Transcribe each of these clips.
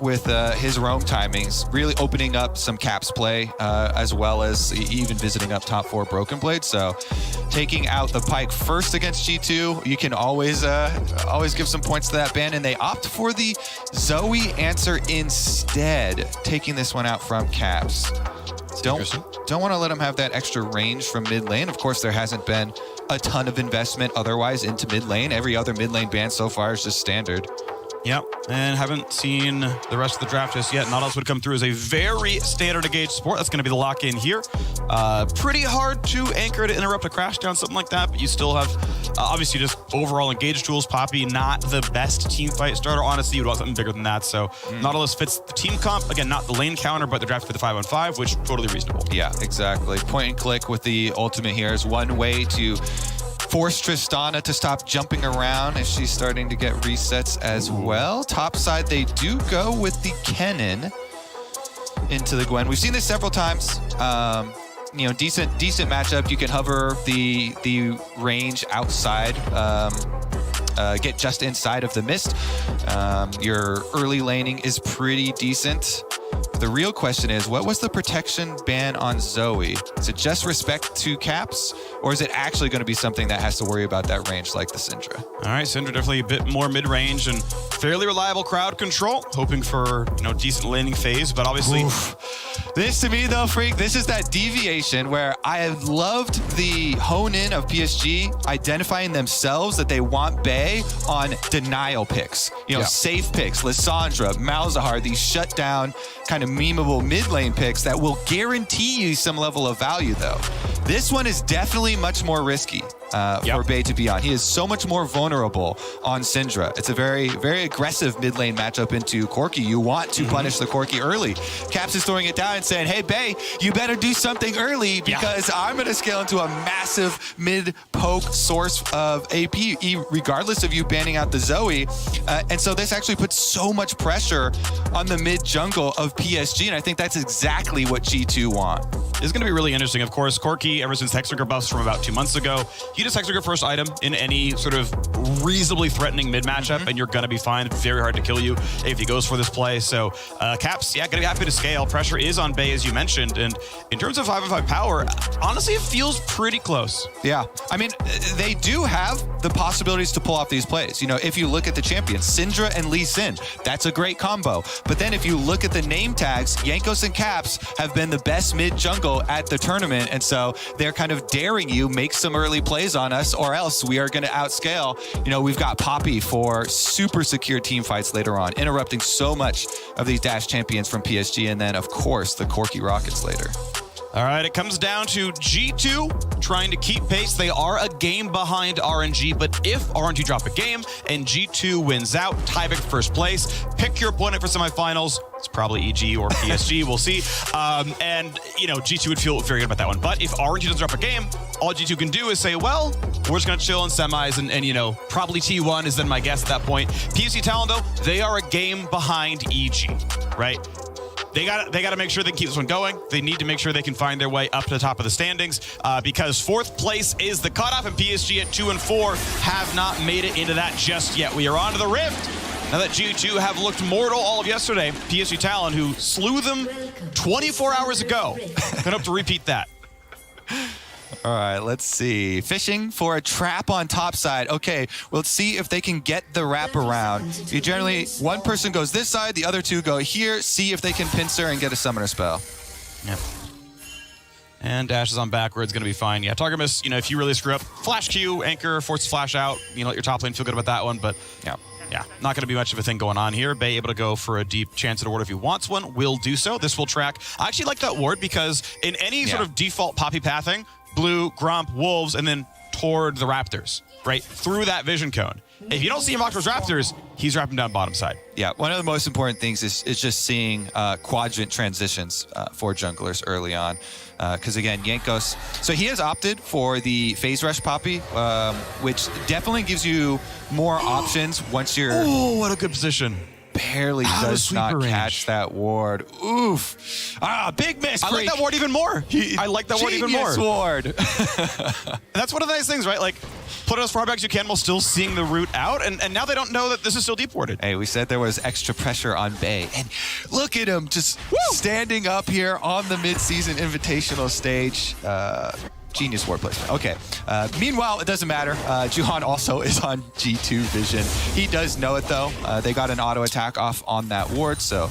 with his roam timings, really opening up some Caps play, as well as even visiting up top 4 Broken Blade. So taking out the Pike first against G2, you can always give some points to that ban, and they opt for the Zoe answer instead, taking this one out from Caps. Don't want to let him have that extra range from mid lane. Of course, there hasn't been a ton of investment otherwise into mid lane. Every other mid lane ban so far is just standard. Yep, and haven't seen the rest of the draft just yet. Nautilus would come through as a very standard engaged support. That's going to be the lock-in here. Pretty hard to anchor to interrupt a crash down, something like that, but you still have, obviously, just overall engaged tools. Poppy, not the best team fight starter. Honestly, you'd want something bigger than that. So Nautilus fits the team comp. Again, not the lane counter, but the draft for the 5-on-5, which totally reasonable. Yeah, exactly. Point and click with the ultimate here is one way to force Tristana to stop jumping around as she's starting to get resets as well. Top side, they do go with the Kennen into the Gwen. We've seen this several times. You know, decent matchup. You can hover the range outside, get just inside of the mist. Your early laning is pretty decent. The real question is, what was the protection ban on Zoe? Is it just respect to Caps, or is it actually going to be something that has to worry about that range like the Syndra? All right, Syndra definitely a bit more mid-range and fairly reliable crowd control, hoping for, you know, decent laning phase, but obviously... This to me though, Freak, this is that deviation where I have loved the hone-in of PSG identifying themselves that they want Bay on denial picks. You know, safe picks, Lissandra, Malzahar, these shutdown kind of memeable mid lane picks that will guarantee you some level of value though. This one is definitely much more risky for Bay to be on. He is so much more vulnerable on Syndra. It's a very, very aggressive mid lane matchup into Corki. You want to punish the Corki early. Caps is throwing it down and saying, hey, Bay, you better do something early because I'm going to scale into a massive mid poke source of AP, regardless of you banning out the Zoe. And so this actually puts so much pressure on the mid jungle of PSG. And I think that's exactly what G2 want. It's going to be really interesting. Of course, Corki, ever since Hexagon buffs from about 2 months ago, he just Hexagon first item in any sort of reasonably threatening mid matchup, and you're going to be fine. It's very hard to kill you if he goes for this play. So Caps, going to be happy to scale. Pressure is on Bay, as you mentioned. And in terms of 5-on-5 power, honestly, it feels pretty close. Yeah. I mean, they do have the possibilities to pull off these plays. You know, if you look at the champions, Syndra and Lee Sin, that's a great combo. But then if you look at the name tags, Jankos and Caps have been the best mid jungle at the tournament, and so they're kind of daring you, make some early plays on us, or else we are going to outscale. You know, we've got Poppy for super secure team fights later on, interrupting so much of these Dash champions from PSG, and then, of course, the Corki Rockets later. All right, it comes down to G2 trying to keep pace. They are a game behind RNG, but if RNG drop a game and G2 wins out, tiebreak first place, pick your opponent for semifinals. It's probably EG or PSG, we'll see. And, you know, G2 would feel very good about that one. But if RNG doesn't drop a game, all G2 can do is say, well, we're just going to chill in semis, and, you know, probably T1 is then my guess at that point. PSG Talon, though, they are a game behind EG, right? They got to make sure they can keep this one going. They need to make sure they can find their way up to the top of the standings because 4th place is the cutoff, and PSG at 2 and 4 have not made it into that just yet. We are on to the Rift. Now that G2 have looked mortal all of yesterday, PSG Talon, who slew them 24 hours ago, gonna have to repeat that. All right, let's see. Fishing for a trap on top side. Okay, well, let's see if they can get the wrap around. You generally, one person goes this side, the other two go here. See if they can pincer and get a summoner spell. Yep. And Dash is on backwards, gonna be fine. Yeah, Targamas, you know, if you really screw up, flash Q, anchor, force flash out. You know, let your top lane feel good about that one, but yeah, not gonna be much of a thing going on here. Bay able to go for a deep chance at a ward if he wants one, will do so. This will track. I actually like that ward because in any sort of default Poppy pathing, Blue, Gromp, Wolves, and then toward the Raptors, right? Through that vision cone. If you don't see him walk towards Raptors, he's wrapping down bottom side. Yeah, one of the most important things is just seeing quadrant transitions for junglers early on. Because again, Jankos, so he has opted for the phase rush Poppy, which definitely gives you more options once you're... Oh, what a good position. Barely does not catch that ward. Oof. Big miss. I like that ward even more. I like that ward even more. Ward. That's one of the nice things, right? Like, put it as far back as you can while still seeing the route out. And now they don't know that this is still deep warded. Hey, we said there was extra pressure on Bay. And look at him just standing up here on the Mid-Season Invitational stage. Genius ward placement. Okay. Meanwhile, it doesn't matter. Juhan also is on G2 vision. He does know it, though. They got an auto attack off on that ward, so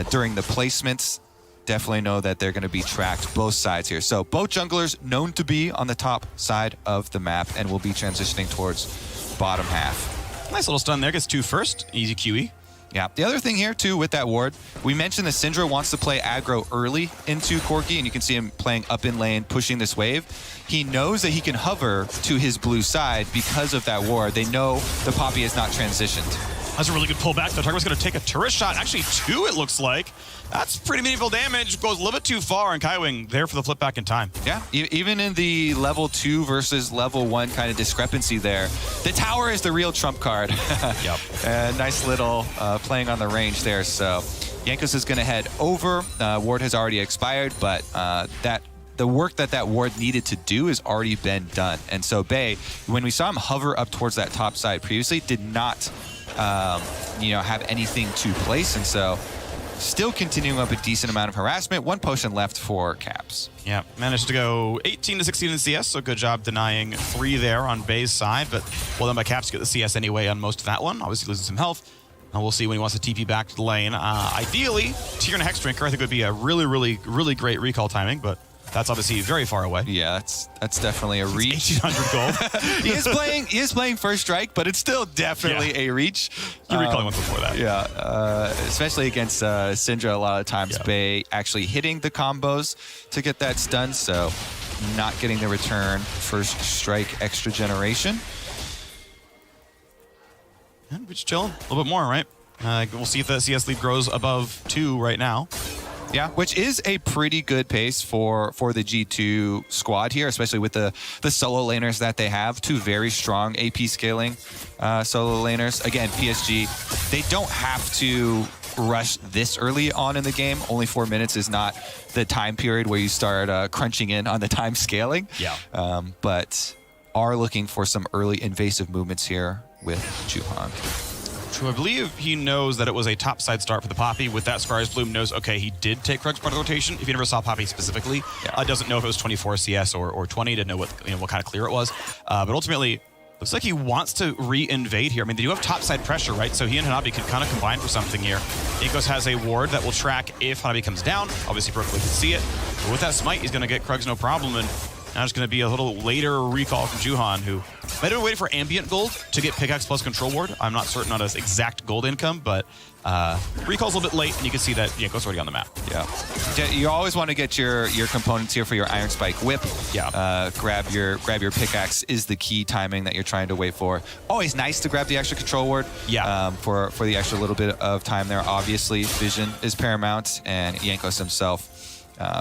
during the placements, definitely know that they're going to be tracked both sides here. So both junglers known to be on the top side of the map and will be transitioning towards bottom half. Nice little stun there. Gets 2 first. Easy QE. Yeah. The other thing here, too, with that ward, we mentioned that Syndra wants to play aggro early into Corki, and you can see him playing up in lane, pushing this wave. He knows that he can hover to his blue side because of that ward. They know the Poppy is not transitioned. That's a really good pullback. The target's going to take a turret shot. Actually, 2, it looks like. That's pretty meaningful damage. Goes a little bit too far, and Kaiwing there for the flip back in time. Yeah, even in the level 2 versus level 1 kind of discrepancy there, the tower is the real trump card. Yep. Nice little playing on the range there. So Jankos is going to head over. Ward has already expired, but the work that ward needed to do has already been done. And so Bay, when we saw him hover up towards that top side previously, did not have anything to place, and so still continuing up a decent amount of harassment. 1 potion left for Caps. Yeah, managed to go 18 to 16 in CS, so good job denying 3 there on Bay's side, but well done by Caps to get the CS anyway on most of that one. Obviously losing some health. And we'll see when he wants to TP back to the lane. Ideally, Tier and a Hex Drinker I think would be a really, really, really great recall timing, but that's obviously very far away. Yeah, that's definitely a reach. 1,800 gold. he is playing First Strike, but it's still definitely a reach. You're recalling once before that. Yeah, especially against Syndra, a lot of times Bay actually hitting the combos to get that stun, so not getting the return First Strike extra generation. And we're just chilling a little bit more, right? We'll see if the CS lead grows above 2 right now. Yeah, which is a pretty good pace for the G2 squad here, especially with the solo laners that they have. 2 very strong AP scaling solo laners. Again, PSG, they don't have to rush this early on in the game. Only 4 minutes is not the time period where you start crunching in on the time scaling. Yeah. But are looking for some early invasive movements here with Juhan. True, I believe he knows that it was a top side start for the Poppy. With that, Scar's Bloom knows, okay, he did take Krug's part of the rotation. If you never saw Poppy specifically, doesn't know if it was 24 CS or 20, didn't know what kind of clear it was. But ultimately, looks like he wants to re-invade here. I mean, they do have top side pressure, right? So he and Hanabi can kind of combine for something here. Jankos has a ward that will track if Hanabi comes down. Obviously, Brooklyn can see it. But with that smite, he's going to get Krug's no problem. And now it's going to be a little later recall from Juhan, who might have been waiting for ambient gold to get pickaxe plus control ward. I'm not certain on his exact gold income, but recall's a little bit late, and you can see that Jankos already on the map. Yeah. You always want to get your components here for your Iron Spike whip. Yeah. Grab your pickaxe is the key timing that you're trying to wait for. Always nice to grab the extra control ward. Yeah. For the extra little bit of time there. Obviously, vision is paramount, and Jankos himself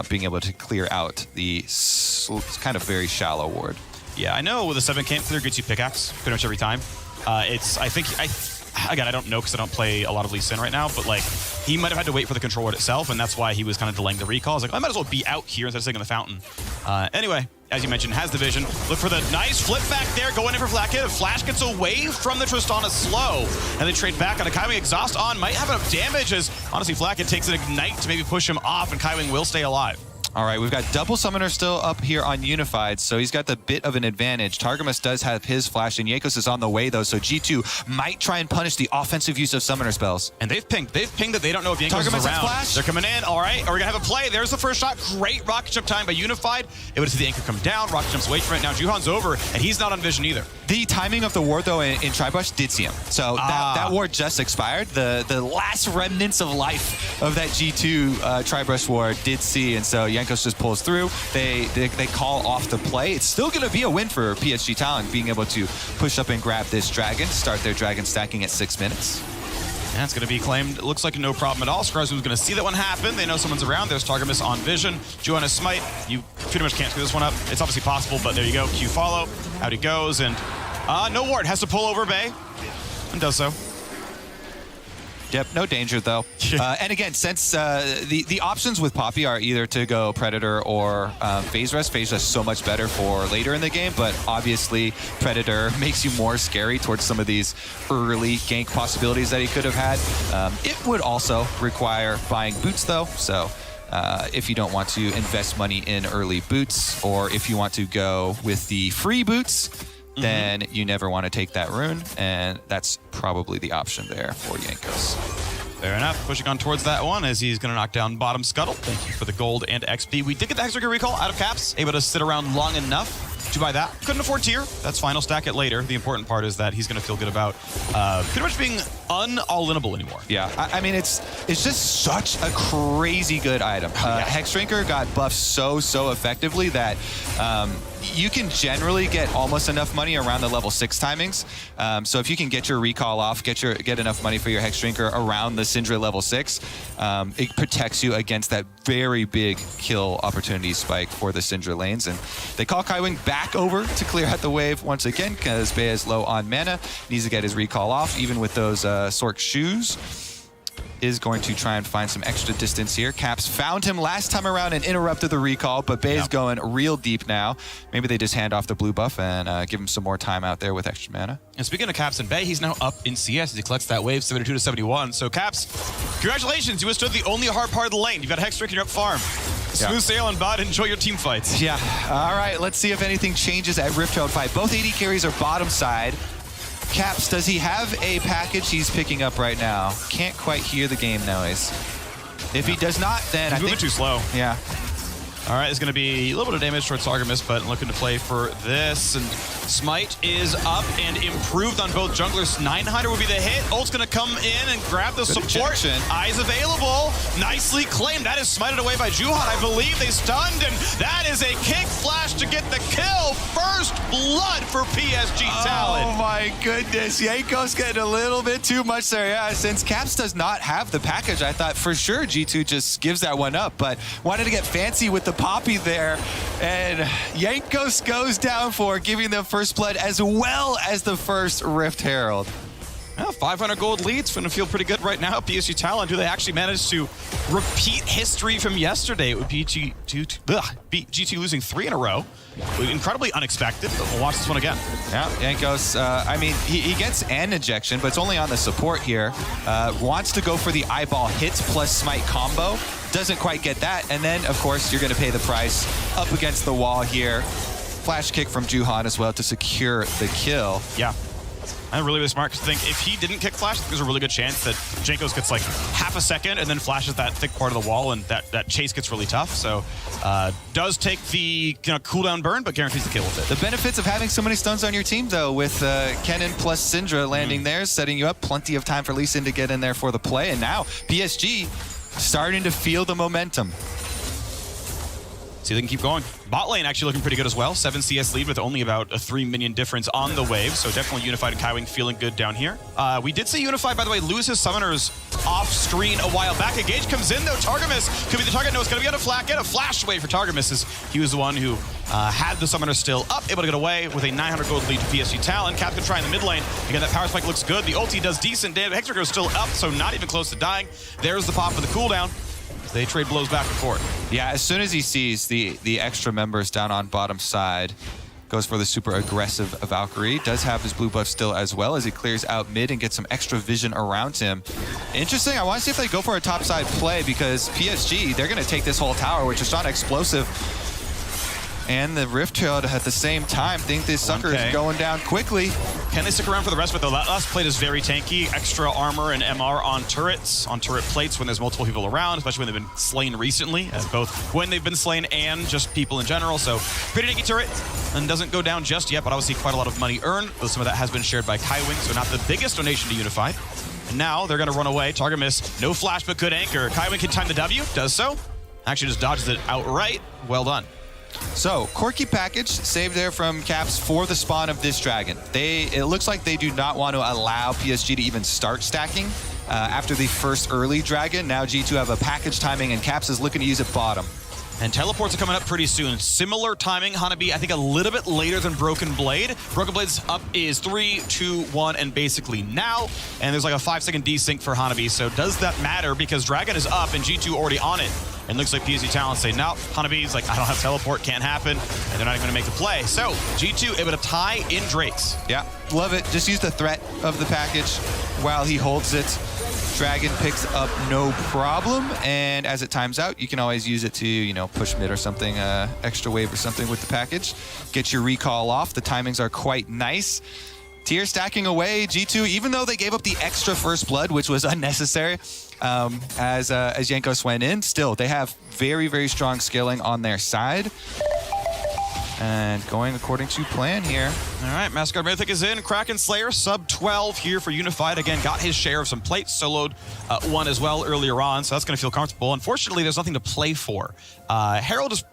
being able to clear out the kind of very shallow ward. Yeah, I know with a 7 camp clear gets you pickaxe pretty much every time. Again, I don't know because I don't play a lot of Lee Sin right now, but like he might have had to wait for the control ward itself, and that's why he was kind of delaying the recall. I was like, I might as well be out here instead of sitting in the fountain. Anyway, as you mentioned, has the vision. Look for the nice flip back there, going in for Flash hit. Flash gets away from the Tristana slow, and they trade back on a Kaiwing exhaust on. Might have enough damage as, honestly, Flackett takes an ignite to maybe push him off, and Kaiwing will stay alive. All right, we've got double summoner still up here on Unified, so he's got the bit of an advantage. Targamas does have his flash, and Jankos is on the way, though, so G2 might try and punish the offensive use of summoner spells. And they've pinged that they don't know if Jankos is around. Flash. They're coming in. All right, are we going to have a play? There's the first shot. Great rocket jump time by Unified. It would see the anchor come down. Rocket jumps away from it. Now Juhan's over, and he's not on vision either. The timing of the ward, though, in Tribush did see him. So that ward just expired. The last remnants of life of that G2 Tribush ward did see, and so Jankos just pulls through. They call off the play. It's still going to be a win for PSG Talent, being able to push up and grab this dragon, start their dragon stacking at 6 minutes. And it's going to be claimed. It looks like no problem at all. Scarzum's going to see that one happen. They know someone's around. There's Targamas on vision. Juhan smite. You pretty much can't screw this one up. It's obviously possible, but there you go. Q follow. Out he goes, and no ward. Has to pull over Bay, and does so. Yep, no danger though. And again, since the options with Poppy are either to go Predator or Phase Rush. Phase Rush is so much better for later in the game, but obviously Predator makes you more scary towards some of these early gank possibilities that he could have had. It would also require buying boots though, so if you don't want to invest money in early boots, or if you want to go with the free boots, then you never want to take that rune, and that's probably the option there for Jankos. Fair enough. Pushing on towards that one as he's going to knock down bottom scuttle. Thank you for the gold and XP. We did get the Hexagon recall out of Caps, able to sit around long enough to buy that. Couldn't afford tier. That's fine. I'll stack it later. The important part is that he's going to feel good about pretty much being all-inable anymore. Yeah, I mean, it's just such a crazy good item. Hex Drinker got buffed so effectively that you can generally get almost enough money around the level 6 timings. So if you can get your recall off, get enough money for your Hex Drinker around the Syndra level 6, it protects you against that very big kill opportunity spike for the Syndra lanes. And they call Kaiwing back over to clear out the wave once again because Bea is low on mana, needs to get his recall off, even with those Sork shoes. Is going to try and find some extra distance here. Caps found him last time around and interrupted the recall, but Bea's going real deep now. Maybe they just hand off the blue buff and give him some more time out there with extra mana. And speaking of Caps and Bea, he's now up in CS as he collects that wave, 72 to 71. So Caps, congratulations, you withstood the only hard part of the lane. You've got Hex Drink in your up farm. Smooth sail on bot, enjoy your team fights. Yeah, all right, let's see if anything changes at Rift Herald fight. Both AD carries are bottom side. Caps, does he have a package he's picking up right now? Can't quite hear the game noise. If he does not, then he's moving too slow. Yeah. All right, it's going to be a little bit of damage towards Targamas, but looking to play for this. And Smite is up and improved on both junglers. 900 would be the hit. Ult's going to come in and grab the support. Eyes available. Nicely claimed. That is smited away by Juhan. I believe they stunned, and that is a kick flash to get the kill. First blood for PSG Talon. Oh my goodness. Jankos getting a little bit too much there. Yeah, since Caps does not have the package, I thought for sure G2 just gives that one up, but wanted to get fancy with the Poppy there, and Jankos goes down for giving them first blood as well as the first Rift Herald. Well, 500 gold leads, going to feel pretty good right now. PSG Talon, do they actually manage to repeat history from yesterday? It would be G2 losing 3 in a row. Incredibly unexpected, but we'll watch this one again. Yeah, Jankos, I mean, he gets an injection, but it's only on the support here. Wants to go for the eyeball hits plus smite combo. Doesn't quite get that. And then, of course, you're going to pay the price up against the wall here. Flash kick from Juhan as well to secure the kill. Yeah. I'm really smart because I think if he didn't kick flash, there's a really good chance that Jankos gets like half a second and then flashes that thick part of the wall, and that chase gets really tough. So does take the cooldown burn, but guarantees the kill with it. The benefits of having so many stuns on your team, though, with Kennen plus Syndra landing there, setting you up. Plenty of time for Lee Sin to get in there for the play. And now PSG starting to feel the momentum. See if they can keep going. Bot lane actually looking pretty good as well. 7 CS lead with only about a 3 minion difference on the wave. So definitely Unified and Kaiwing feeling good down here. We did see Unified, by the way, lose his summoners off screen a while back. Engage comes in though. Targamas could be the target. No, it's going to be on a get a flash away for Targamas, as he was the one who had the summoner still up, able to get away with a 900 gold lead to PSG Talon. Cap can try in the mid lane. Again, that power spike looks good. The ulti does decent damage. Hexer goes still up, so not even close to dying. There's the pop for the cooldown. They trade blows back and forth. Yeah, as soon as he sees the extra members down on bottom side, goes for the super aggressive Valkyrie. Does have his blue buff still as well as he clears out mid and gets some extra vision around him. Interesting, I want to see if they go for a topside play because PSG, they're going to take this whole tower, which is not explosive. And the Rift Herald at the same time think this sucker is going down quickly. Can they stick around for the rest of it though? That last plate is very tanky. Extra armor and MR on turrets, on turret plates when there's multiple people around, especially when they've been slain recently, as both when they've been slain and just people in general. So pretty tanky turret, and doesn't go down just yet, but obviously quite a lot of money earned, though some of that has been shared by Kaiwing, so not the biggest donation to Unified. And now they're gonna run away. Targamas, no flash but good anchor. Kaiwing can time the W, does so. Actually just dodges it outright. Well done. So, Corki package saved there from Caps for the spawn of this dragon. It looks like they do not want to allow PSG to even start stacking after the first early dragon. Now G2 have a package timing and Caps is looking to use it bottom. And teleports are coming up pretty soon. Similar timing, Hanabi, I think a little bit later than Broken Blade. Broken Blade's up is 3, 2, 1, and basically now. And there's like a 5-second desync for Hanabi. So does that matter? Because Dragon is up and G2 already on it. And looks like PSG Talent say, no, Hanabi's like, I don't have teleport, can't happen. And they're not even gonna make the play. So G2 able to tie in Drakes. Yeah, love it. Just use the threat of the package while he holds it. Dragon picks up no problem, and as it times out, you can always use it to, you know, push mid or something, extra wave or something with the package. Get your recall off. The timings are quite nice. Tier stacking away, G2, even though they gave up the extra first blood, which was unnecessary, as Jankos went in, still, they have very, very strong skilling on their side. And going according to plan here. All right, Mascot Mythic is in. Kraken Slayer, sub 12 here for Unified. Again, got his share of some plates, soloed one as well earlier on, so that's going to feel comfortable. Unfortunately, there's nothing to play for. Herald is,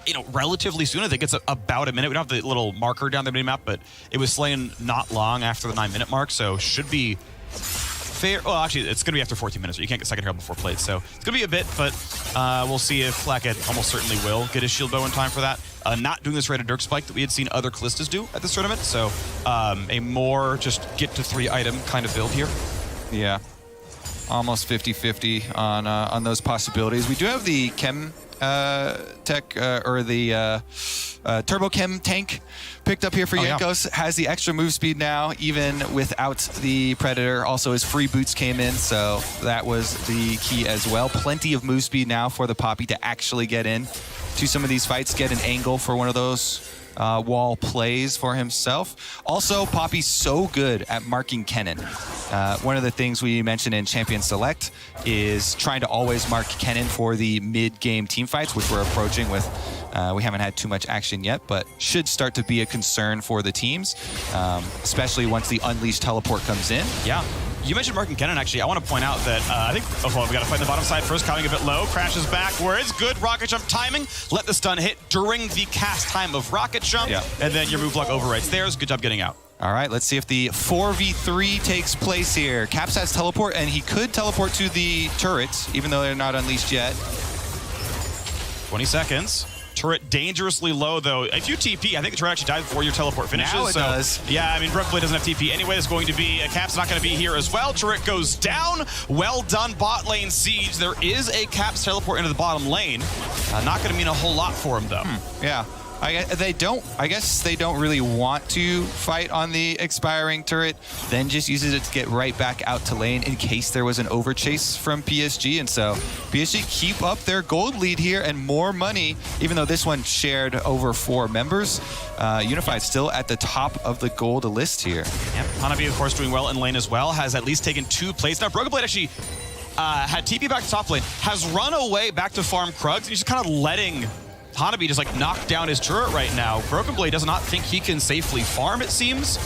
you know, relatively soon. I think it's about a minute. We don't have the little marker down the mini-map, but it was slain not long after the 9-minute mark, so should be fair. Well, actually, it's going to be after 14 minutes. So you can't get second Herald before plates, so it's going to be a bit, but we'll see if Flackhead almost certainly will get his shield bow in time for that. Not doing this rated Dirk Spike that we had seen other Callistas do at this tournament, so a more just get to 3 item kind of build here. Yeah, almost 50-50 on those possibilities. We do have the Chem tech or the Turbo Chem tank picked up here for Jankos. Yeah. Has the extra move speed now, even without the Predator. Also, his free boots came in, so that was the key as well. Plenty of move speed now for the Poppy to actually get in to some of these fights, get an angle for one of those wall plays for himself. Also, Poppy's so good at marking Kennen. One of the things we mentioned in Champion Select is trying to always mark Kennen for the mid-game team fights, which we're approaching with. We haven't had too much action yet, but should start to be a concern for the teams, especially once the Unleashed teleport comes in. Yeah. You mentioned Mark and Kennen, actually. I want to point out that I think, well, we got to fight the bottom side first, coming a bit low, crashes backwards, good rocket jump timing, let the stun hit during the cast time of rocket jump, and then your move block overwrites theirs. Good job getting out. All right, let's see if the 4v3 takes place here. Caps has teleport, and he could teleport to the turrets, even though they're not unleashed yet. 20 seconds. Turret dangerously low, though. If you TP, I think the turret actually dies before your teleport finishes. Now it does. Yeah, I mean, Brookblade doesn't have TP anyway. There's going to be a Caps not going to be here as well. Turret goes down. Well done, bot lane siege. There is a Caps teleport into the bottom lane. Not going to mean a whole lot for him, though. Yeah. I guess they don't really want to fight on the expiring turret, then just uses it to get right back out to lane in case there was an overchase from PSG. And so PSG keep up their gold lead here and more money, even though this one shared over 4 members. Unified still at the top of the gold list here. Yep. Hanabi, of course, doing well in lane as well, has at least taken 2 plays. Now, Broken Blade actually had TP back to top lane, has run away back to farm Krugs, and he's just kind of letting Hanabi just like knock down his turret right now. Broken Blade does not think he can safely farm, it seems,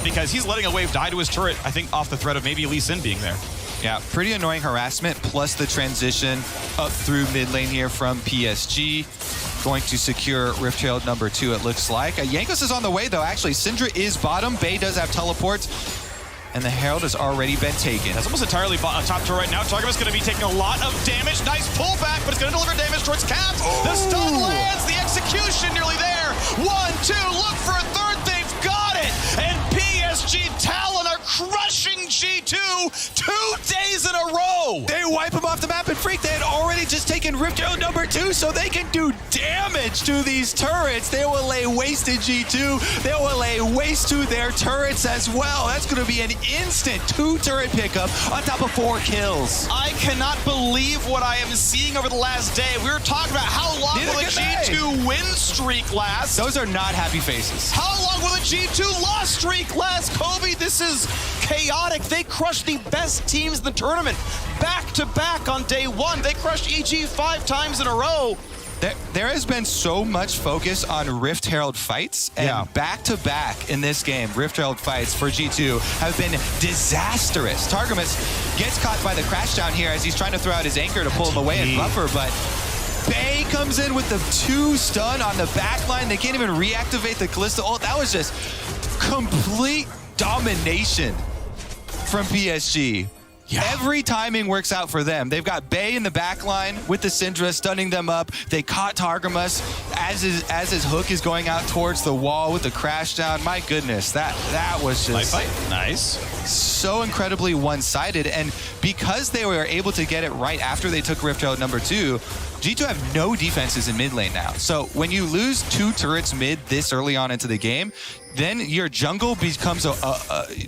because he's letting a wave die to his turret, I think off the threat of maybe Lee Sin being there. Yeah, pretty annoying harassment, plus the transition up through mid lane here from PSG. Going to secure Rift Herald number 2, it looks like. Jankos is on the way, though. Actually, Syndra is bottom. Bay does have teleports. And the Herald has already been taken. That's almost entirely top turret right now. Targamas going to be taking a lot of damage. Nice pullback, but it's going to deliver damage towards Caps. The stun lands, the execution nearly there. 1, 2, look for a third. They've got it. And PSG Talon are crushing G2 2 days in a row. They wipe him off the map, and Freak, they had already just taken Rift Herald number 2, so they can do damage to these turrets. They will lay waste to G2. They will lay waste to their turrets as well. That's going to be an instant 2 turret pickup on top of 4 kills. I cannot believe what I am seeing over the last day. We were talking about how long will a G2 win streak last. Those are not happy faces. How long will a G2 loss streak last, Kobe? This is chaotic. They crushed the best teams in the tournament back to back on day 1. They crushed EG 5 times in a row. There has been so much focus on Rift Herald fights, and back-to-back in this game, Rift Herald fights for G2 have been disastrous. Targamas gets caught by the crash down here as he's trying to throw out his anchor to pull him away and buffer, but Bay comes in with the 2 stun on the back line. They can't even reactivate the Callista ult. That was just complete domination from PSG. Every timing works out for them. They've got Bay in the back line with the Syndra, stunning them up. They caught Targamas as his hook is going out towards the wall with the crash down. My goodness, that was just nice. So incredibly one-sided. And because they were able to get it right after they took Rift Herald number 2, G2 have no defenses in mid lane now. So when you lose 2 turrets mid this early on into the game, then your jungle becomes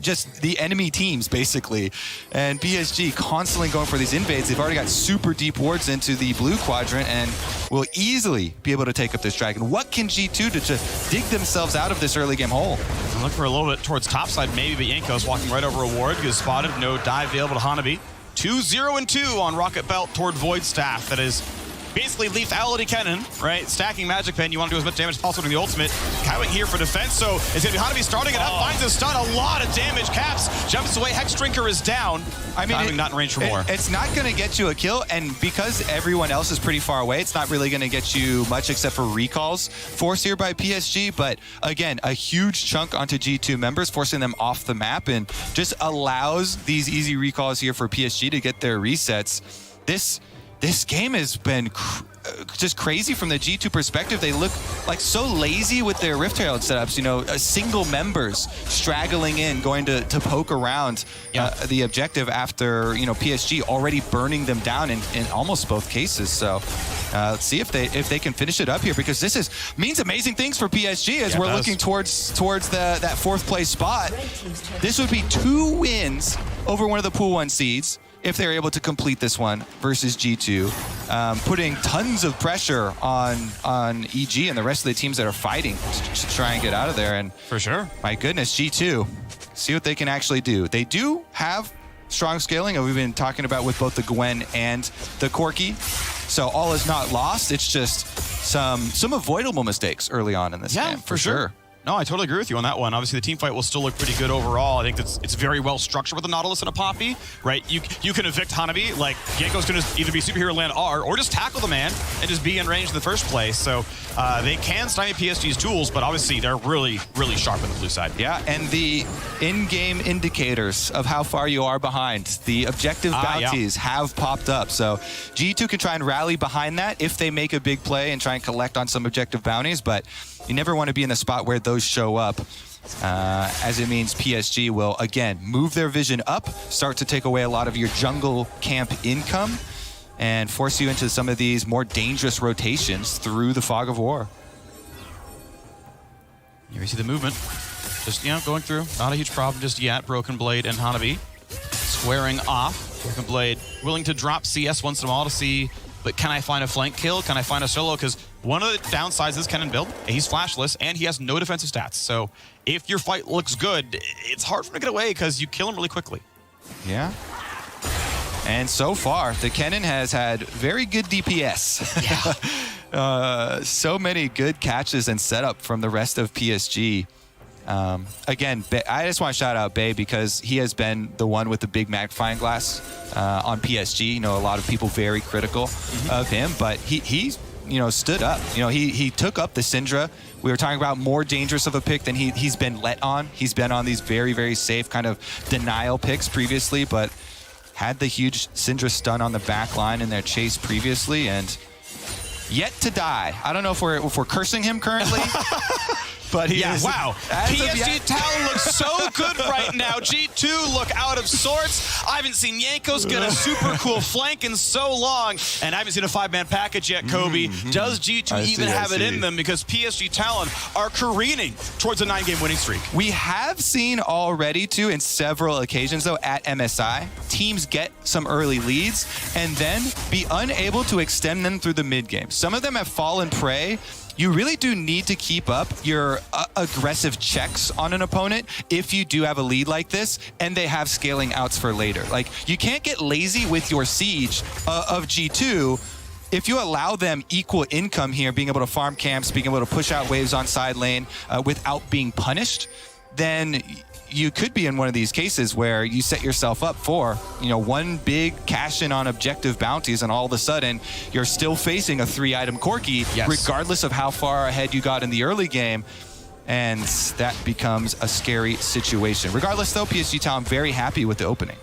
just the enemy teams, basically. And PSG constantly going for these invades. They've already got super deep wards into the blue quadrant and will easily be able to take up this dragon. What can G2 do to dig themselves out of this early game hole? Look for a little bit towards topside, maybe, but Yanko's walking right over a ward. Gets spotted, no dive available to Hanabi. 2-0-2 on Rocket Belt toward Void Staff. That is basically lethality cannon, right? Stacking Magic Pen. You want to do as much damage as possible during the ultimate. Kaiwing here for defense, so it's going to be Hanabi starting it up, finds a stun, a lot of damage. Caps jumps away. Hex Drinker is down. I mean, not in range for more. It's not going to get you a kill, and because everyone else is pretty far away, it's not really going to get you much except for recalls forced here by PSG. But again, a huge chunk onto G2 members, forcing them off the map, and just allows these easy recalls here for PSG to get their resets. This game has been just crazy from the G2 perspective. They look like so lazy with their Rift Herald setups, you know, single members straggling in, going to poke around the objective after, you know, PSG already burning them down in almost both cases. So let's see if they can finish it up here, because this means amazing things for PSG as we're looking towards that 4th place spot. This would be 2 wins over one of the Pool 1 seeds if they're able to complete this one versus G2, putting tons of pressure on EG and the rest of the teams that are fighting to try and get out of there. And for sure, my goodness, G2, see what they can actually do. They do have strong scaling, and we've been talking about with both the Gwen and the Corki. So all is not lost. It's just some avoidable mistakes early on in this game, for sure. No, I totally agree with you on that one. Obviously, the team fight will still look pretty good overall. I think it's very well structured with a Nautilus and a Poppy, right? You can evict Hanabi. Like, Yanko's going to either be superhero land R or just tackle the man and just be in range in the first place. So they can stymie PSG's tools, but obviously they're really, really sharp on the blue side. Yeah, and the in-game indicators of how far you are behind, the objective bounties have popped up. So G2 can try and rally behind that if they make a big play and try and collect on some objective bounties, but you never want to be in the spot where those show up, as it means PSG will, again, move their vision up, start to take away a lot of your jungle camp income, and force you into some of these more dangerous rotations through the fog of war. Here we see the movement. Just, going through. Not a huge problem just yet. Broken Blade and Hanabi squaring off. Broken Blade willing to drop CS once in a while to see, but can I find a flank kill? Can I find a solo? Because one of the downsides is Kennen build. He's flashless, and he has no defensive stats. So if your fight looks good, it's hard for him to get away because you kill him really quickly. Yeah. And so far, the Kennen has had very good DPS. Yeah. So many good catches and setup from the rest of PSG. Again, I just want to shout out Bay because he has been the one with the big magnifying glass on PSG. You know, a lot of people very critical of him, but he's stood up. He took up the Syndra. We were talking about more dangerous of a pick than he's been let on. He's been on these very, very safe kind of denial picks previously, but had the huge Syndra stun on the back line in their chase previously, and yet to die. I don't know if we're cursing him currently. But he is, wow. PSG Talon looks so good right now. G2 look out of sorts. I haven't seen Jankos get a super cool flank in so long, and I haven't seen a 5-man package yet, Kobe. Does G2 even have it in them? Because PSG Talon are careening towards a 9-game winning streak. We have seen already, too, in several occasions, though, at MSI, teams get some early leads and then be unable to extend them through the mid-game. Some of them have fallen prey. You really do need to keep up your aggressive checks on an opponent if you do have a lead like this and they have scaling outs for later. Like, you can't get lazy with your siege of G2 if you allow them equal income here, being able to farm camps, being able to push out waves on side lane without being punished. Then you could be in one of these cases where you set yourself up for, one big cash in on objective bounties, and all of a sudden you're still facing a 3-item Corki, regardless of how far ahead you got in the early game. And that becomes a scary situation. Regardless, though, PSG Talon very happy with the opening.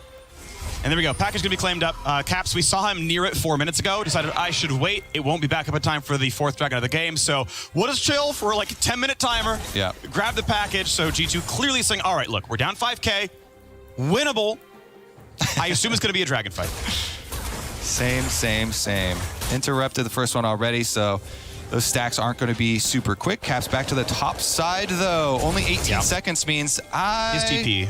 And there we go. Package going to be claimed up. Caps, we saw him near it 4 minutes ago. Decided I should wait. It won't be back up in time for the 4th Dragon of the game. So we'll just chill for like a 10-minute timer. Yeah. Grab the package. So G2 clearly saying, all right, look, we're down 5K. Winnable. I assume it's going to be a Dragon fight. Same. Interrupted the first one already, so those stacks aren't going to be super quick. Caps back to the top side, though. Only 18 seconds means His TP.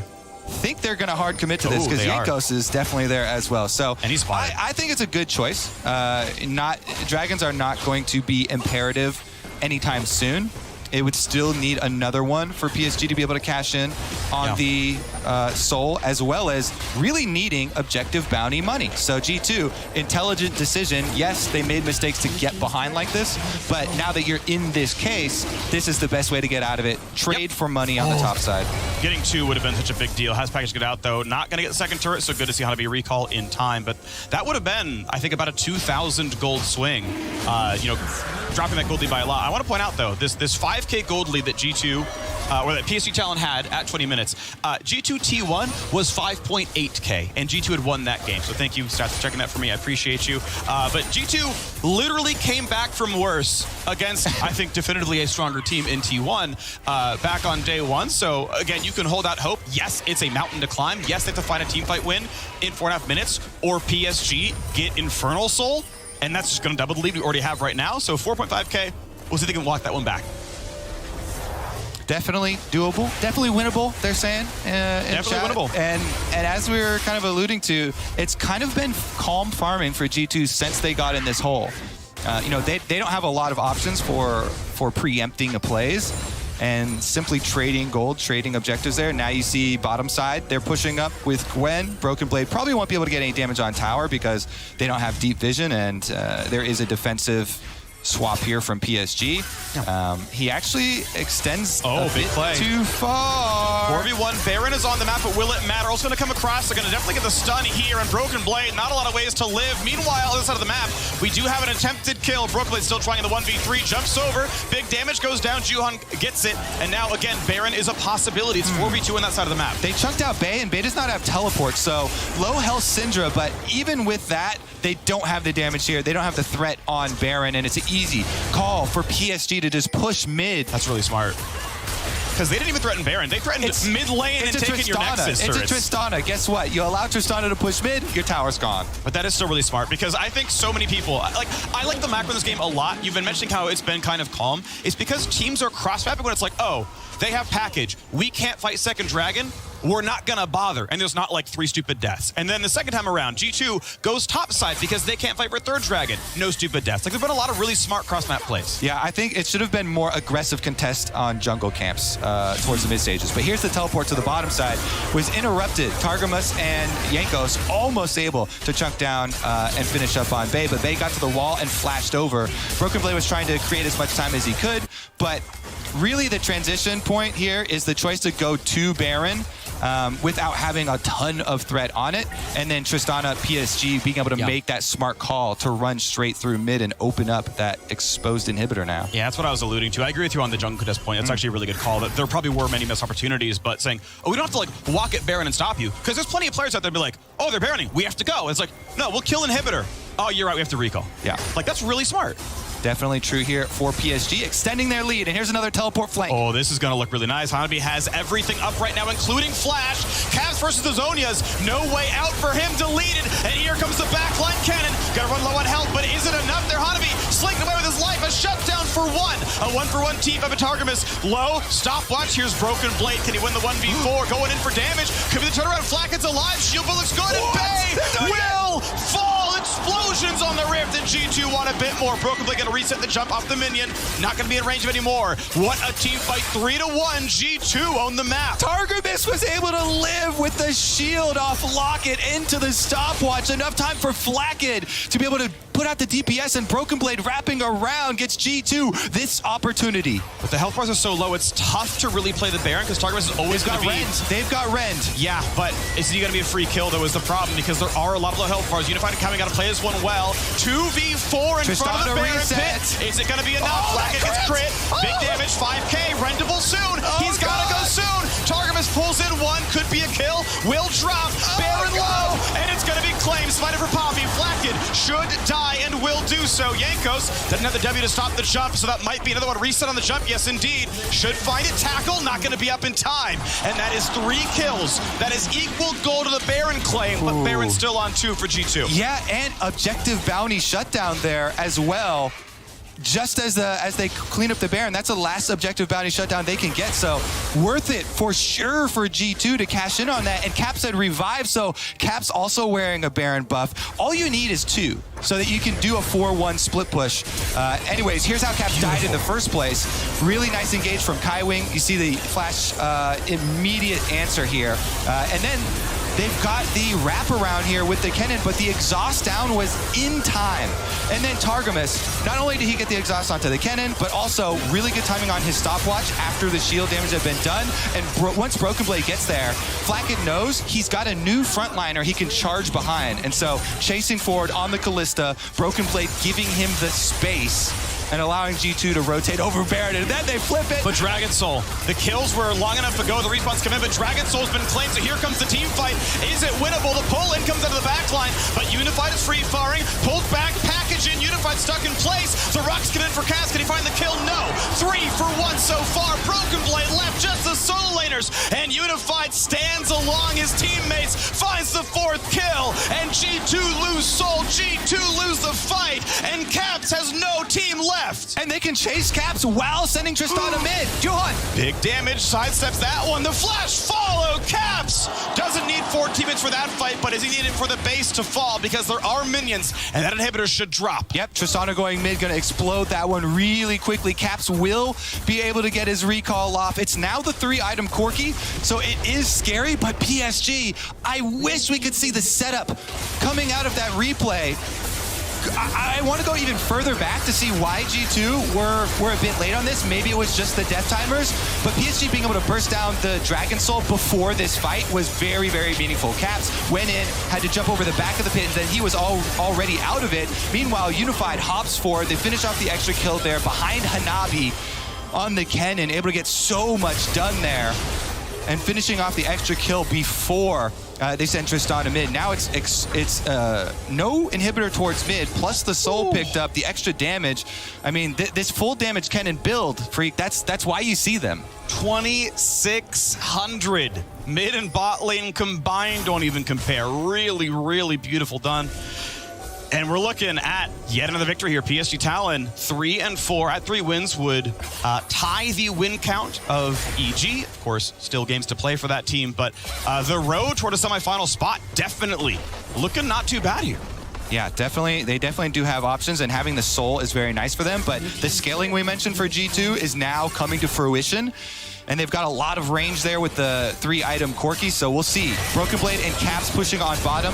think they're going to hard commit to this because Yankos is definitely there as well. So and he's spotted. I think it's a good choice. Dragons are not going to be imperative anytime soon. It would still need another one for PSG to be able to cash in on the Soul, as well as really needing objective bounty money. So G2, intelligent decision. Yes, they made mistakes to get behind like this, but now that you're in this case, this is the best way to get out of it. Trade for money on the top side. Getting 2 would have been such a big deal. Has package get out, though. Not going to get the second turret, so good to see how to be recall in time. But that would have been, I think, about a 2,000 gold swing. Dropping that gold lead by a lot. I want to point out, though, this 5K gold lead that G2, or that PSG Talon had at 20 minutes. G2 T1 was 5.8K, and G2 had won that game. So thank you, Stats, for checking that for me. I appreciate you. But G2 literally came back from worse against, I think, definitively a stronger team in T1 back on day 1. So, again, you can hold out hope. Yes, it's a mountain to climb. Yes, they have to find a team fight win in 4.5 minutes, or PSG get Infernal Soul. And that's just going to double the lead we already have right now. So 4.5K, we'll see if they can walk that one back. Definitely doable, definitely winnable, they're saying. Definitely winnable. And as we were kind of alluding to, it's kind of been calm farming for G2 since they got in this hole. They don't have a lot of options for preempting the plays and simply trading gold, trading objectives there. Now you see bottom side, they're pushing up with Gwen. Broken Blade probably won't be able to get any damage on tower because they don't have deep vision, and there is a defensive swap here from PSG. He actually extends a bit too far. 4v1, Baron is on the map, but will it matter? Also going to come across, they're going to definitely get the stun here, and Broken Blade, not a lot of ways to live. Meanwhile, on the side of the map, we do have an attempted kill. Broken Blade still trying the 1v3, jumps over, big damage goes down, Juhan gets it, and now again, Baron is a possibility. It's 4v2 on that side of the map. They chunked out Bay, and Bay does not have teleport, so low health Syndra, but even with that, they don't have the damage here. They don't have the threat on Baron, and it's an easy call for PSG to just push mid. That's really smart. Because they didn't even threaten Baron. They threatened mid lane and taking your Nexus turrets. It's a Tristana. Guess what? You allow Tristana to push mid, your tower's gone. But that is still really smart because I think so many people, I like the macro in this game a lot. You've been mentioning how it's been kind of calm. It's because teams are cross-mapping when it's like, oh, they have package. We can't fight second dragon. We're not gonna bother. And there's not like 3 stupid deaths. And then the second time around, G2 goes topside because they can't fight for third dragon. No stupid deaths. Like, there's been a lot of really smart cross-map plays. Yeah, I think it should have been more aggressive contest on jungle camps towards the mid stages. But here's the teleport to the bottom side. Was interrupted. Targamas and Yankos almost able to chunk down and finish up on Bay, but Bay got to the wall and flashed over. Broken Blade was trying to create as much time as he could, but really the transition point here is the choice to go to Baron without having a ton of threat on it. And then Tristana, PSG being able to make that smart call to run straight through mid and open up that exposed inhibitor now. Yeah, that's what I was alluding to. I agree with you on the jungle contest point. That's actually a really good call. That there probably were many missed opportunities, but saying, oh, we don't have to like walk at Baron and stop you. Because there's plenty of players out there be like, oh, they're Baroning. We have to go. It's like, no, we'll kill inhibitor. Oh, you're right. We have to recall. Yeah. Like, that's really smart. Definitely true here for PSG, extending their lead. And here's another teleport flank. Oh, this is going to look really nice. Hanabi has everything up right now, including Flash. Cavs versus the Zonias. No way out for him. Deleted. And here comes the backline cannon. Got to run low on health, but is it enough there? Hanabi slinking away with his life. A shutdown for 1. A 1-for-1 team of Targamas. Low. Stopwatch. Here's Broken Blade. Can he win the 1v4? Going in for damage. Could be the turnaround. Flackett's alive. Shield Bill looks good. And Bay will fall. Explosions on the Rift. And G2 want a bit more. Broken Blade going to reset the jump off the minion. Not going to be in range of anymore. What a team fight. 3-1. G2 on the map. Targamas was able to live with the shield off Locket into the stopwatch. Enough time for Flacket to be able to put out the DPS, and Broken Blade wrapping around gets G2 this opportunity. But the health bars are so low, it's tough to really play the Baron because Targamas is always going to be... They've got Rend. Yeah, but is he going to be a free kill, though, is the problem, because there are a lot of low health bars. Unified Academy got to play this one well. 2v4 in front of the Baron pit. Is it going to be enough? Flacket gets crit. Big damage, 5K. Rendable soon. He's got to go soon. Targamas Targamas pulls in one, could be a kill, will drop, Baron low, and it's gonna be claimed. Spider for Poppy, Flacken should die and will do so. Jankos doesn't have the W to stop the jump, so that might be another one. Reset on the jump, yes indeed. Should find it, tackle, not gonna be up in time. And that is 3 kills. That is equal goal to the Baron claim, but Baron's still on 2 for G2. Yeah, and objective bounty shutdown there as well. Just as they clean up the Baron, that's the last objective bounty shutdown they can get. So worth it for sure for G2 to cash in on that. And Caps had revived, so Caps also wearing a Baron buff. All you need is 2 so that you can do a 4-1 split push. Anyways, here's how Caps died in the first place. Really nice engage from Kaiwing. You see the flash immediate answer here. And then they've got the wraparound here with the cannon, but the exhaust down was in time. And then Targamas, not only did he get the exhaust onto the cannon, but also really good timing on his stopwatch after the shield damage had been done. And once Broken Blade gets there, Flacken knows he's got a new frontliner he can charge behind. And so chasing forward on the Callista, Broken Blade giving him the space and allowing G2 to rotate over Baron, and then they flip it. But Dragon Soul, the kills were long enough to go, the respawns come in, but Dragon Soul's been claimed, so here comes the team fight. Is it winnable? The pull-in comes out of the backline, but Unified is free-firing, pulled back, package in, Unified stuck in place. The rocks come in for Cass, can he find the kill? No. 3 for 1 so far. Broken Blade left, just the solo laners, and Unified stands along his teammates, finds the 4th kill, and G2 lose Soul, G2 lose the fight, and Caps has no team left. And they can chase Caps while sending Tristana mid. Johan! Big damage, sidesteps that one. The flash follow, Caps! Doesn't need 4 teammates for that fight, but is he needed for the base to fall because there are minions, and that inhibitor should drop. Yep, Tristana going mid, gonna explode that one really quickly. Caps will be able to get his recall off. It's now the 3-item Corki, so it is scary, but PSG, I wish we could see the setup coming out of that replay. I want to go even further back to see why G2 were a bit late on this. Maybe it was just the death timers, but PSG being able to burst down the Dragon Soul before this fight was very, very meaningful. Caps went in, had to jump over the back of the pit, and then he was already out of it. Meanwhile, Unified hops forward. They finish off the extra kill there behind Hanabi on the cannon, able to get so much done there. And finishing off the extra kill before they sent Tristana mid. Now it's no inhibitor towards mid, plus the soul picked up, the extra damage. I mean, this full damage cannon build, Freak, that's why you see them. 2,600. Mid and bot lane combined don't even compare. Really, really beautiful done. And we're looking at yet another victory here. PSG Talon, 3-4 at 3 wins would tie the win count of EG. Of course, still games to play for that team, but the road toward a semifinal spot, definitely looking not too bad here. Yeah, definitely. They definitely do have options, and having the soul is very nice for them, but the scaling we mentioned for G2 is now coming to fruition. And they've got a lot of range there with the 3-item Corki, so we'll see. Broken Blade and Caps pushing on bottom,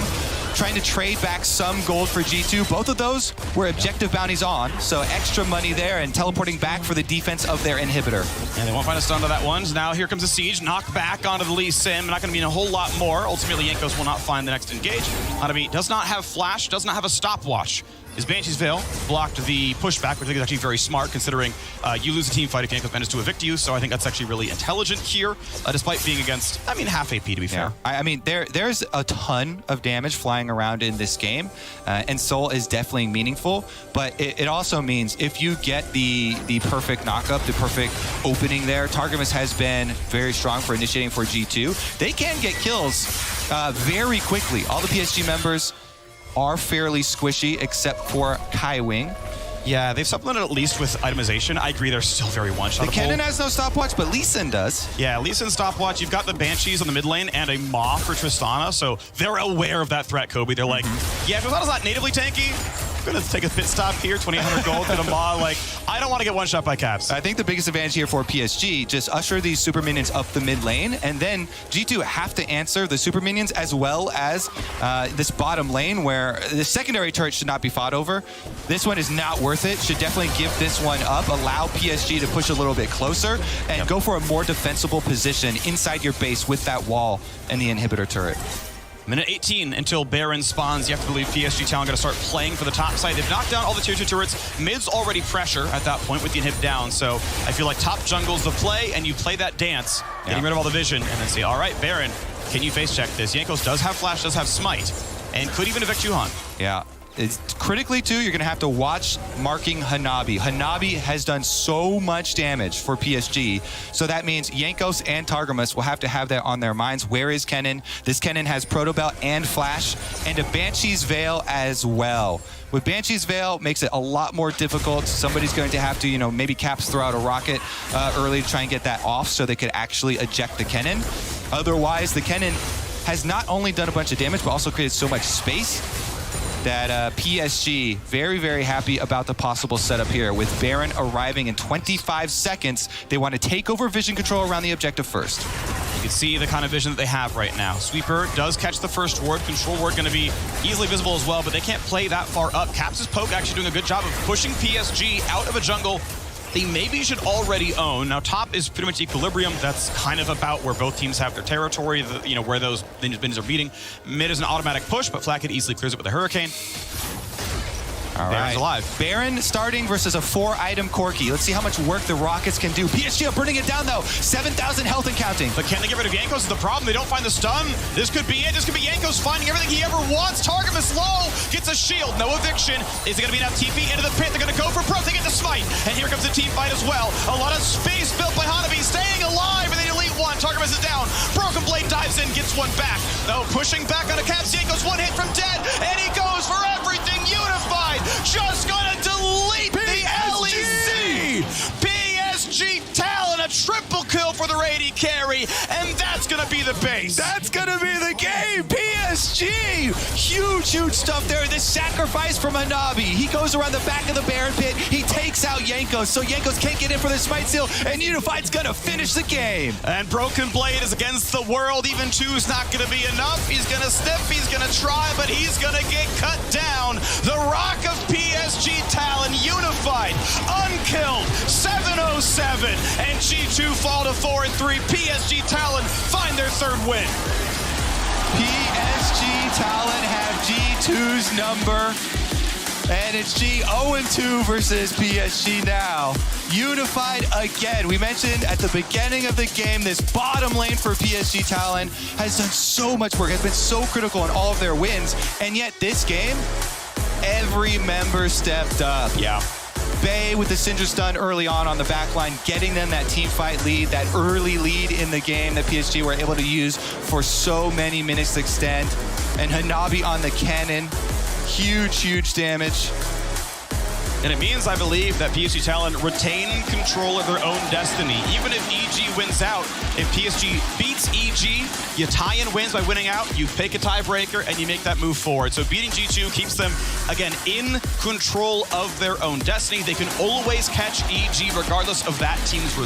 trying to trade back some gold for G2. Both of those were objective bounties on, so extra money there and teleporting back for the defense of their inhibitor. And they won't find a stun to that one. Now here comes a siege, knock back onto the Lee Sin. Not going to mean a whole lot more. Ultimately, Jankos will not find the next engage. Hanabi does not have flash, does not have a stopwatch. His Banshee's Veil blocked the pushback, which I think is actually very smart, considering you lose a team fight if Jankos manages to evict you. So I think that's actually really intelligent here, despite being against, I mean, half AP to be fair. I mean, there's a ton of damage flying around in this game, and Soul is definitely meaningful. But it also means if you get the perfect knockup, the perfect opening there, Targamas has been very strong for initiating for G2. They can get kills very quickly. All the PSG members are fairly squishy, except for Kaiwing. Yeah, they've supplemented at least with itemization. I agree, they're still very one-shotable. The cannon has no stopwatch, but Lee Sin does. Yeah, Lee Sin stopwatch. You've got the Banshees on the mid lane and a Maw for Tristana, so they're aware of that threat, Kobe. They're like, yeah, Tristana's not natively tanky. I'm gonna take a pit stop here, 2,800 gold to the Maw. Like, I don't want to get one-shot by Caps. I think the biggest advantage here for PSG, just usher these super minions up the mid lane, and then G2 have to answer the super minions as well as this bottom lane where the secondary turret should not be fought over. This one is not worth it. Should definitely give this one up, allow PSG to push a little bit closer, and go for a more defensible position inside your base with that wall and the inhibitor turret. Minute 18 until Baron spawns. You have to believe PSG Talon going to start playing for the top side. They've knocked down all the tier 2 turrets. Mid's already pressure at that point with the inhib down. So I feel like top jungle's the play, and you play that dance, getting rid of all the vision, and then say, all right, Baron, can you face check this? Jankos does have flash, does have smite, and could even evict Juhan. Yeah. It's critically, too, you're going to have to watch marking Hanabi. Hanabi has done so much damage for PSG, so that means Jankos and Targamas will have to have that on their minds. Where is Kennen? This Kennen has Proto Belt and Flash, and a Banshee's Veil as well. With Banshee's Veil, makes it a lot more difficult. Somebody's going to have to, you know, maybe Caps throw out a rocket early to try and get that off so they could actually eject the Kennen. Otherwise, the Kennen has not only done a bunch of damage, but also created so much space that PSG very, very happy about the possible setup here. With Baron arriving in 25 seconds, they want to take over vision control around the objective first. You can see the kind of vision that they have right now. Sweeper does catch the first ward. Control ward going to be easily visible as well, but they can't play that far up. Caps' poke actually doing a good job of pushing PSG out of a jungle they maybe should already own. Now, top is pretty much equilibrium. That's kind of about where both teams have their territory, you know, where those bins are beating. Mid is an automatic push, but Flakked easily clears it with a Hurricane. All Baron's right. alive. Baron starting versus a 4-item Corki. Let's see how much work the Rockets can do. PSG burning it down, though. 7,000 health and counting. But can they get rid of Jankos is the problem. They don't find the stun. This could be it. This could be Jankos finding everything he ever wants. Targamas low. Gets a shield. No eviction. Is it going to be enough TP into the pit? They're going to go for Pro. They get the smite. And here comes the team fight as well. A lot of space built by Hanabi. Staying alive. And they delete one. Targamas is down. Broken Blade dives in. Gets one back. Oh, pushing back on a Caps. Jankos one hit from dead. And he goes for everything. Unified. Just going to delete the LEC! PSG Talon, a triple kill for the Rady carry, and that's going to be the base. That's going to be the game! PSG! Huge, huge stuff there. This sacrifice from Hanabi. He goes around the back of the Baron pit. He takes out Jankos, so Jankos can't get in for the smite seal, and Unified's going to finish the game. And Broken Blade is against the world. Even 2's not going to be enough. He's going to sniff, he's going to try, but he's going to get cut down. The Rock of PSG Talon unified, unkilled, 707, and G2 fall to 4 and 3. PSG Talon find their third win. PSG Talon have G2's number, and it's G 0-2 versus PSG now. Unified again. We mentioned at the beginning of the game, this bottom lane for PSG Talon has done so much work, has been so critical in all of their wins, and yet this game, every member stepped up. Yeah. Bay with the Syndra stun early on the backline, getting them that team fight lead, that early lead in the game that PSG were able to use for so many minutes to extend. And Hanabi on the cannon, huge, huge damage. And it means, I believe, that PSG Talon retain control of their own destiny. Even if EG wins out, if PSG beats EG, you tie in wins by winning out, you pick a tiebreaker, and you make that move forward. So beating G2 keeps them, again, in control of their own destiny. They can always catch EG regardless of that team's result.